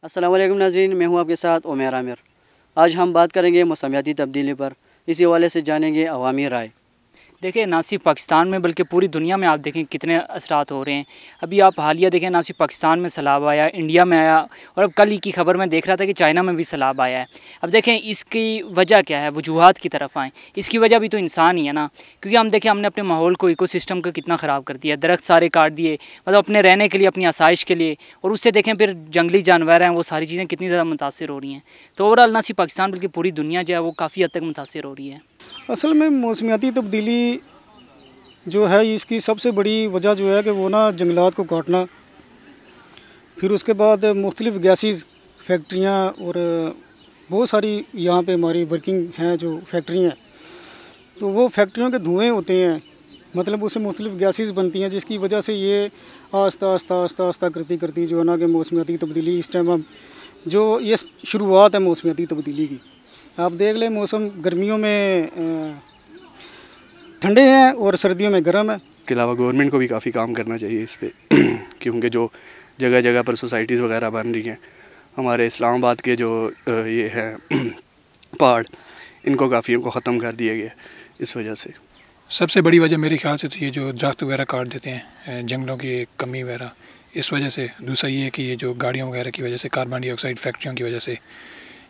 السلام علیکم ناظرین، میں ہوں آپ کے ساتھ عمیر عامر۔ آج ہم بات کریں گے موسمیاتی تبدیلی پر، اسی حوالے سے جانیں گے عوامی رائے۔ دیکھیں، نہ صرف پاکستان میں بلکہ پوری دنیا میں آپ دیکھیں کتنے اثرات ہو رہے ہیں۔ ابھی آپ حالیہ دیکھیں، نہ صرف پاکستان میں سیلاب آیا، انڈیا میں آیا، اور اب کل ہی کی خبر میں دیکھ رہا تھا کہ چائنا میں بھی سیلاب آیا ہے۔ اب دیکھیں اس کی وجہ کیا ہے، وجوہات کی طرف آئیں۔ اس کی وجہ بھی تو انسان ہی ہے نا، کیونکہ ہم دیکھیں ہم نے اپنے ماحول کو، ایکو سسٹم کو کتنا خراب کر دیا ہے۔ درخت سارے کاٹ دیے، مطلب اپنے رہنے کے لیے، اپنی آسائش کے لیے، اور اس سے دیکھیں پھر جنگلی جانور ہیں، وہ ساری چیزیں کتنی زیادہ متاثر ہو رہی ہیں۔ تو اوورآل نہ صرف پاکستان بلکہ پوری دنیا جو ہے وہ کافی حد تک متاثر ہو رہی ہے۔ اصل میں موسمیاتی تبدیلی جو ہے اس کی سب سے بڑی وجہ جو ہے کہ وہ نا جنگلات کو کاٹنا، پھر اس کے بعد مختلف گیسز، فیکٹریاں، اور بہت ساری یہاں پہ ہماری ورکنگ ہیں جو فیکٹری ہیں، تو وہ فیکٹریوں کے دھوئیں ہوتے ہیں، مطلب اس سے مختلف گیسز بنتی ہیں، جس کی وجہ سے یہ آہستہ آہستہ آہستہ آہستہ کرتی جو ہے نا کہ موسمیاتی تبدیلی اس ٹائم جو یہ شروعات ہے موسمیاتی تبدیلی کی۔ آپ دیکھ لیں موسم گرمیوں میں ٹھنڈے ہیں اور سردیوں میں گرم ہے۔ اس کے علاوہ گورنمنٹ کو بھی کافی کام کرنا چاہیے اس پہ کیونکہ جو جگہ جگہ پر سوسائٹیز وغیرہ بن رہی ہیں، ہمارے اسلام آباد کے جو یہ ہے پہاڑ، ان کو کافی ختم کر دیا گیا اس وجہ سے۔ سب سے بڑی وجہ میرے خیال سے تو یہ جو درخت وغیرہ کاٹ دیتے ہیں، جنگلوں کی کمی وغیرہ، اس وجہ سے۔ دوسرا یہ ہے کہ یہ جو گاڑیوں وغیرہ کی وجہ سے، کاربن ڈائی آکسائڈ فیکٹریوں کی وجہ سے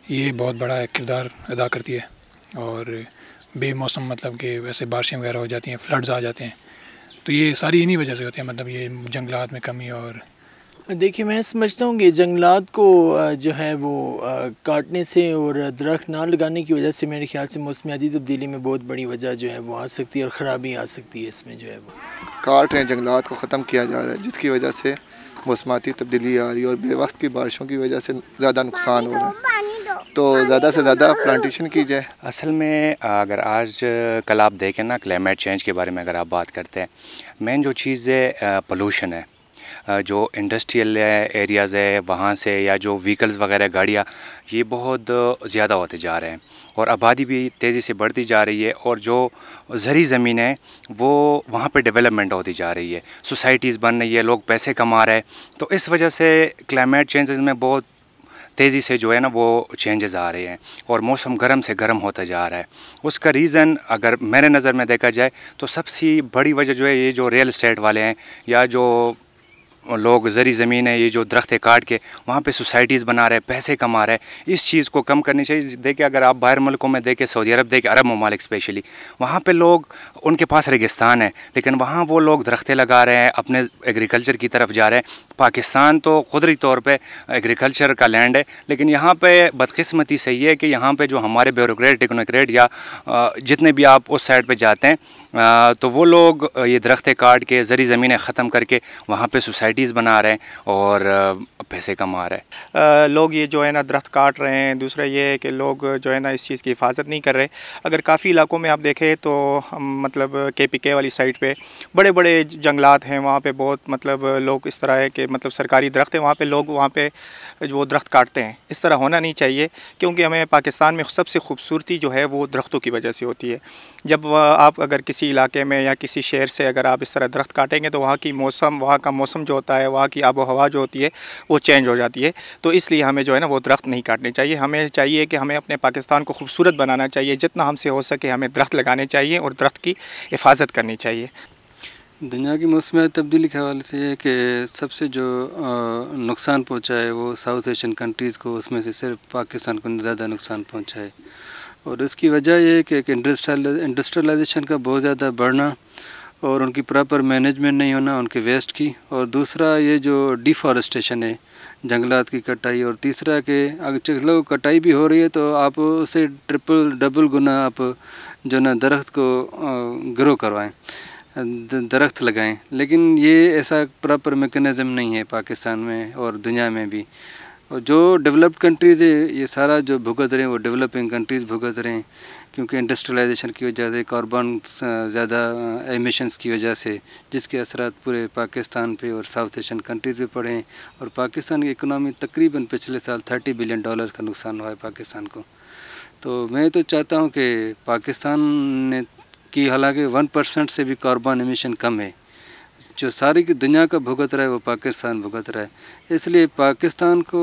یہ بہت بڑا کردار ادا کرتی ہے، اور بے موسم مطلب کہ ویسے بارشیں وغیرہ ہو جاتی ہیں، فلڈز آ جاتے ہیں، تو یہ ساری انہی وجہ سے ہوتے ہیں، مطلب یہ جنگلات میں کمی۔ اور دیکھیے، میں سمجھتا ہوں کہ جنگلات کو جو ہے وہ کاٹنے سے اور درخت نہ لگانے کی وجہ سے میرے خیال سے موسمیاتی تبدیلی میں بہت بڑی وجہ جو ہے وہ آ سکتی ہے، اور خرابی آ سکتی ہے اس میں جو ہے وہ۔ کاٹ رہے ہیں، جنگلات کو ختم کیا جا رہا ہے، جس کی وجہ سے موسمیاتی تبدیلی آ رہی ہے، اور بے وقت کی بارشوں کی وجہ سے زیادہ نقصان ہو رہا ہے، تو زیادہ سے زیادہ پلانٹیشن کی جائے۔ اصل میں اگر آج کل آپ دیکھیں نا، کلائمیٹ چینج کے بارے میں اگر آپ بات کرتے ہیں، مین جو چیز ہے پولوشن ہے۔ جو انڈسٹریل ایریاز ہے وہاں سے، یا جو وہیکلز وغیرہ، گاڑیاں، یہ بہت زیادہ ہوتے جا رہے ہیں، اور آبادی بھی تیزی سے بڑھتی جا رہی ہے، اور جو زرعی زمین ہے وہ وہاں پہ ڈیولپمنٹ ہوتی جا رہی ہے، سوسائٹیز بن رہی ہے، لوگ پیسے کما رہے ہیں، تو اس وجہ سے کلائمیٹ چینجز میں بہت تیزی سے جو ہے نا وہ چینجز آ رہے ہیں، اور موسم گرم سے گرم ہوتا جا رہا ہے۔ اس کا ریزن اگر میرے نظر میں دیکھا جائے تو سب سے بڑی وجہ جو ہے یہ جو ریئل اسٹیٹ والے ہیں، یا جو لوگ زرعی زمین ہے، یہ جو درخت کاٹ کے وہاں پہ سوسائٹیز بنا رہے، پیسے کما رہے، اس چیز کو کم کرنی چاہیے۔ دیکھیں اگر آپ باہر ملکوں میں دیکھیں، سعودی عرب دیکھیں، عرب ممالک اسپیشلی، وہاں پہ لوگ، ان کے پاس ریگستان ہے، لیکن وہاں وہ لوگ درختیں لگا رہے ہیں، اپنے ایگریکلچر کی طرف جا رہے ہیں۔ پاکستان تو قدرتی طور پہ ایگریکلچر کا لینڈ ہے، لیکن یہاں پہ بدقسمتی سے یہ ہے کہ یہاں پہ جو ہمارے بیوروکریٹ، ٹیکنوکریٹ، یا جتنے بھی آپ اس سائڈ پہ جاتے ہیں، تو وہ لوگ یہ درختیں کاٹ کے، زرعی زمینیں ختم کر کے وہاں پہ سوسائٹیز بنا رہے ہیں اور پیسے کما رہے ہیں۔ لوگ یہ جو ہے نا درخت کاٹ رہے ہیں، دوسرا یہ ہے کہ لوگ جو ہے نا اس چیز کی حفاظت نہیں کر رہے۔ اگر کافی علاقوں میں آپ دیکھیں تو مطلب KPK والی سائٹ پہ بڑے بڑے جنگلات ہیں، وہاں پہ بہت مطلب لوگ اس طرح ہے کہ مطلب سرکاری درخت ہیں، وہاں پہ لوگ وہاں پہ وہ درخت کاٹتے ہیں۔ اس طرح ہونا نہیں چاہیے، کیونکہ ہمیں پاکستان میں سب سے خوبصورتی جو ہے وہ درختوں کی وجہ سے ہوتی ہے۔ جب آپ اگر کسی علاقے میں یا کسی شہر سے اگر آپ اس طرح درخت کاٹیں گے تو وہاں کا موسم جو ہوتا ہے، وہاں کی آب و ہوا جو ہوتی ہے وہ چینج ہو جاتی ہے۔ تو اس لیے ہمیں جو ہے نا وہ درخت نہیں کاٹنے چاہیے۔ ہمیں چاہیے کہ ہمیں اپنے پاکستان کو خوبصورت بنانا چاہیے، جتنا ہم سے ہو سکے ہمیں درخت لگانے چاہیے اور درخت کی حفاظت کرنی چاہیے۔ دنیا کی موسمیاتی تبدیلی کے حوالے سے یہ کہ سب سے جو نقصان پہنچا ہے وہ ساؤتھ ایشین کنٹریز کو، اس میں سے صرف پاکستان کو زیادہ نقصان پہنچا ہے، اور اس کی وجہ یہ ہے کہ ایک انڈسٹریلائزیشن کا بہت زیادہ بڑھنا، اور ان کی پراپر مینجمنٹ نہیں ہونا ان کے ویسٹ کی، اور دوسرا یہ جو ڈیفارسٹیشن ہے، جنگلات کی کٹائی، اور تیسرا کہ اگر چلو کٹائی بھی ہو رہی ہے تو آپ اسے ڈبل گنا آپ جو نا درخت کو گرو کروائیں، درخت لگائیں، لیکن یہ ایسا پراپر میکانزم نہیں ہے پاکستان میں اور دنیا میں بھی۔ اور جو ڈیولپڈ کنٹریز ہے یہ سارا جو بھگت رہے ہیں وہ ڈیولپنگ کنٹریز بھگت رہے ہیں، کیونکہ انڈسٹریلائزیشن کی وجہ سے، کاربن زیادہ ایمیشنز کی وجہ سے، جس کے اثرات پورے پاکستان پہ اور ساؤتھ ایشین کنٹریز پہ پڑے ہیں، اور پاکستان کی اکنامی تقریباً پچھلے سال $30 بلین کا نقصان ہوا ہے پاکستان کو۔ تو میں تو چاہتا ہوں کہ پاکستان نے کی حالانکہ 1% سے بھی کاربن ایمیشن کم ہے، جو ساری کی دنیا کا بھگت رہا ہے وہ پاکستان بھگت رہا ہے، اس لیے پاکستان کو